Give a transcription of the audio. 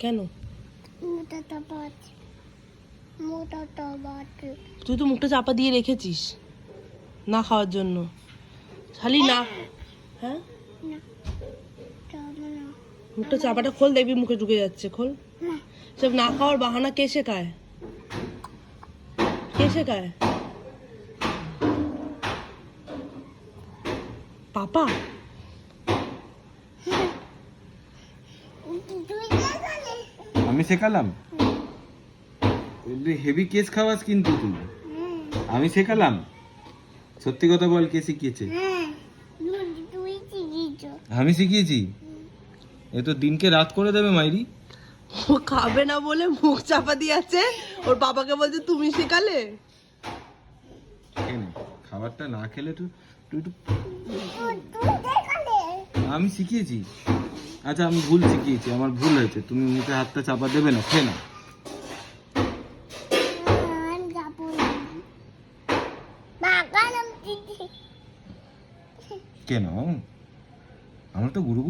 কেন? তুই তো মুখটা চাপা দিয়ে রেখেছিস না খাওয়ার জন্য। খালি না, হ্যাঁ মুখটা চাপাটা খোল, দেখবি মুখে ঢুকে যাচ্ছে, খোল। সব না খাওয়ার বাহানা কে শেখায়? কে শেখায়? পাপা? আমি শেখালাম? হেভি কেস খাওয়াস কিন্তু তুই। আমি শেখালাম? সত্যি কথা বল, কে শিখিয়েছে? আমি শিখিয়েছি? এ তো দিনকে রাত করে দেবে মাইরি। ও খাবে না বলে মুখ চাপা দিয়ে আছে, ওর বাবাকে বলছে তুমি শেখালে। খাবারটা না খেলে তুই তুই আমি শিখিয়েছি? আচ্ছা আমি ভুল শিখিয়েছি, আমার ভুল হয়েছে। তুমি মুখে হাতটা চাপা দেবে না, খেয়ে না। কেন? আমার তো গুরু